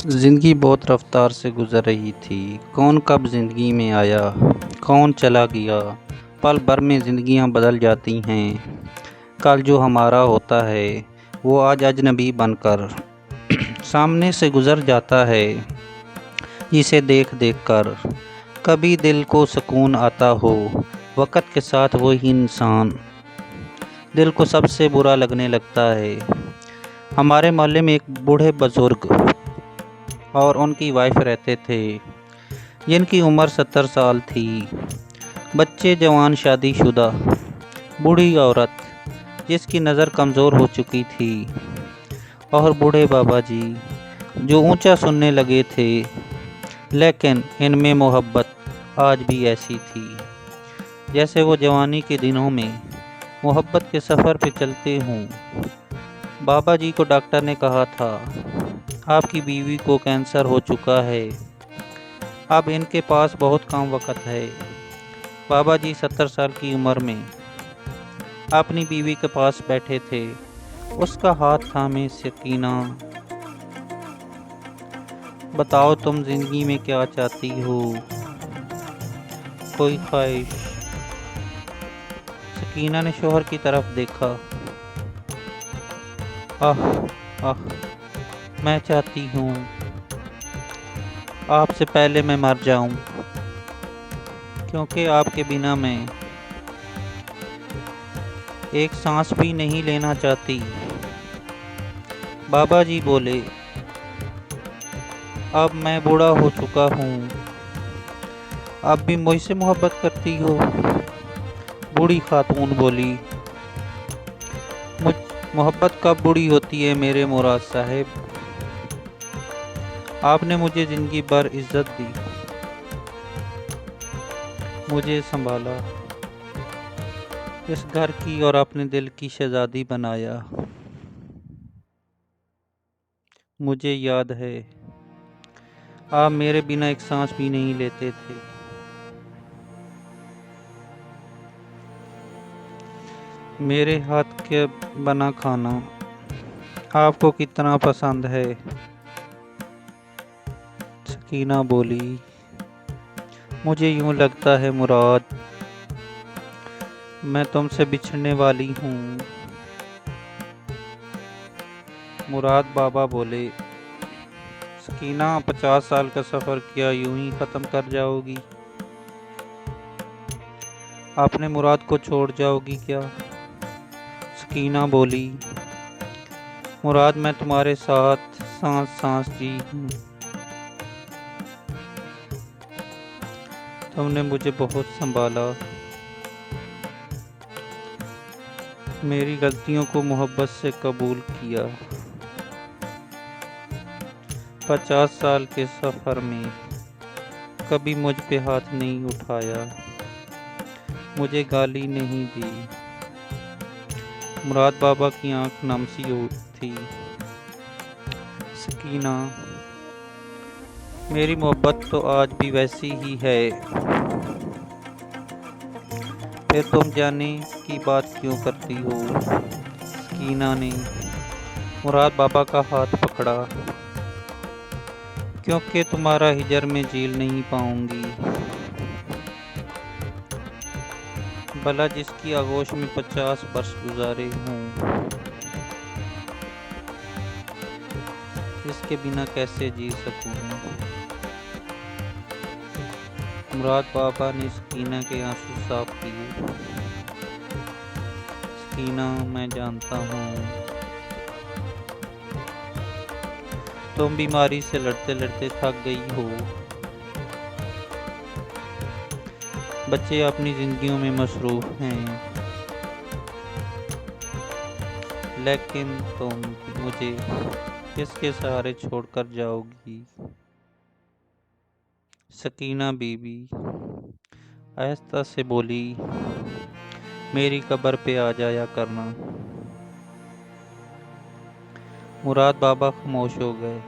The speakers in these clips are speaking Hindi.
ज़िंदगी बहुत रफ्तार से गुज़र रही थी। कौन कब ज़िंदगी में आया, कौन चला गया। पल भर में ज़िंदगियाँ बदल जाती हैं। कल जो हमारा होता है वो आज अजनबी बनकर सामने से गुज़र जाता है, जिसे देख देख कर कभी दिल को सुकून आता हो। वक़्त के साथ वही इंसान दिल को सबसे बुरा लगने लगता है। हमारे मोहल्ले में एक बूढ़े बुज़ुर्ग और उनकी वाइफ रहते थे, जिनकी उम्र 70 साल थी। बच्चे, जवान, शादीशुदा, बूढ़ी औरत जिसकी नज़र कमज़ोर हो चुकी थी, और बूढ़े बाबा जी जो ऊंचा सुनने लगे थे, लेकिन इनमें मोहब्बत आज भी ऐसी थी जैसे वो जवानी के दिनों में मोहब्बत के सफ़र पे चलते हों। बाबा जी को डॉक्टर ने कहा था, आपकी बीवी को कैंसर हो चुका है, अब इनके पास बहुत कम वक़्त है। बाबा जी 70 साल की उम्र में अपनी बीवी के पास बैठे थे। उसका हाथ थामे सकीना, बताओ तुम जिंदगी में क्या चाहती हो, कोई ख्वाहिश। सकीना ने शोहर की तरफ देखा। आह आह, मैं चाहती हूँ आपसे पहले मैं मर जाऊं, क्योंकि आपके बिना मैं एक सांस भी नहीं लेना चाहती। बाबा जी बोले, अब मैं बूढ़ा हो चुका हूँ, अब भी मुझसे मोहब्बत करती हो। बूढ़ी खातून बोली, मुझ मोहब्बत कब बूढ़ी होती है मेरे मुराद साहब। आपने मुझे ज़िंदगी भर इज्जत दी, मुझे संभाला, इस घर की और अपने दिल की शहजादी बनाया। मुझे याद है आप मेरे बिना एक सांस भी नहीं लेते थे। मेरे हाथ के बना खाना आपको कितना पसंद है। सकीना बोली, मुझे यूं लगता है मुराद, मैं तुमसे बिछड़ने वाली हूँ। मुराद बाबा बोले, सकीना 50 साल का सफ़र किया यूं ही ख़त्म कर जाओगी। आपने मुराद को छोड़ जाओगी क्या। सकीना बोली, मुराद मैं तुम्हारे साथ सांस सांस जी हूँ। तुमने मुझे बहुत संभाला, मेरी गलतियों को मोहब्बत से कबूल किया। 50 साल के सफ़र में कभी मुझ पे हाथ नहीं उठाया, मुझे गाली नहीं दी। मुराद बाबा की आंख नम सी हो थी। सकीना, मेरी मोहब्बत तो आज भी वैसी ही है, फिर तुम जाने की बात क्यों करती हो। सकीना ने मुराद बाबा का हाथ पकड़ा, क्योंकि तुम्हारा हिजर में झेल नहीं पाऊंगी। भला जिसकी आगोश में 50 वर्ष गुजारे हों, इसके बिना कैसे जी सकूं। मुराद बाबा ने सकीना के आंसू साफ किए। सकीना, मैं जानता हूँ तुम बीमारी से लड़ते लड़ते थक गई हो। बच्चे अपनी जिंदगियों में मसरूफ हैं, लेकिन तुम मुझे किसके सहारे छोड़कर जाओगी। सकीना बीबी आहिस्ता से बोली, मेरी कब्र पे आ जाया करना। मुराद बाबा खामोश हो गए,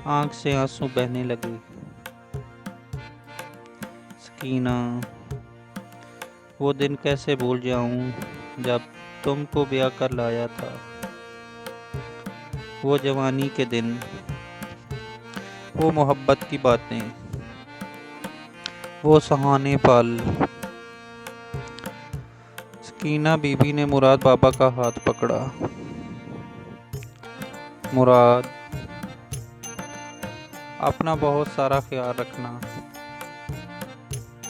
आंख से आंसू बहने लगे। सकीना, वो दिन कैसे भूल जाऊं जब तुमको ब्याह कर लाया था। वो जवानी के दिन, वो मोहब्बत की बातें, वो सुहाने पल। सकीना बीबी ने मुराद बाबा का हाथ पकड़ा। मुराद, अपना बहुत सारा ख्याल रखना।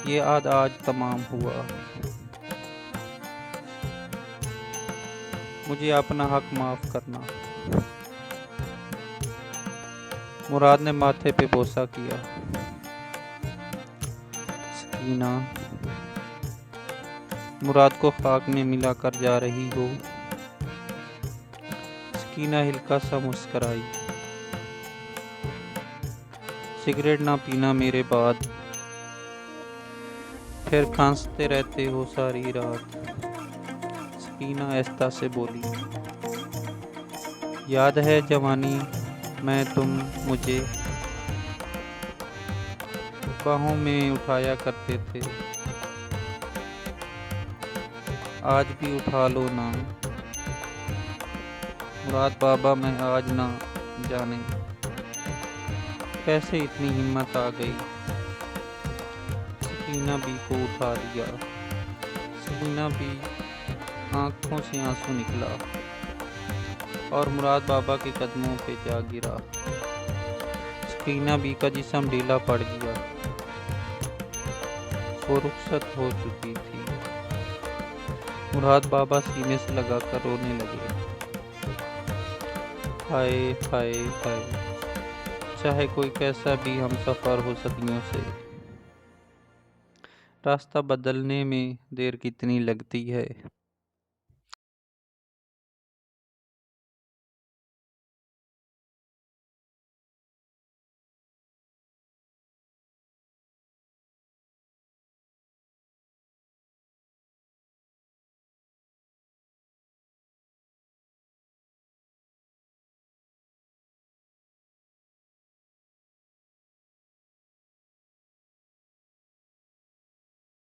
ये आज तमाम हुआ। मुझे अपना हक माफ करना। मुराद ने माथे पे बोसा किया। सकीना, मुराद को खाक में मिला कर जा रही हो। सकीना हल्का सा मुस्कराई। सिगरेट ना पीना मेरे बाद, फिर खांसते रहते हो सारी रात। सकीना आहिस्ता से बोली। याद है जवानी में तुम मुझे बाहों में उठाया करते थे, आज भी उठा लो ना। मुराद बाबा, मैं आज ना जाने कैसे इतनी हिम्मत आ गई। सकीना बी को उठा लिया। सकीना बी आंखों से आंसू निकला और मुराद बाबा के कदमों पे जा गिरा। सकीना बी का जिस्म ढीला पड़ गया। वो रुखसत हो चुकी थी। मुराद बाबा सीने से लगाकर रोने लगे। हाय हाय हाय, चाहे कोई कैसा भी हम सफ़र हो सदियों से, रास्ता बदलने में देर कितनी लगती है।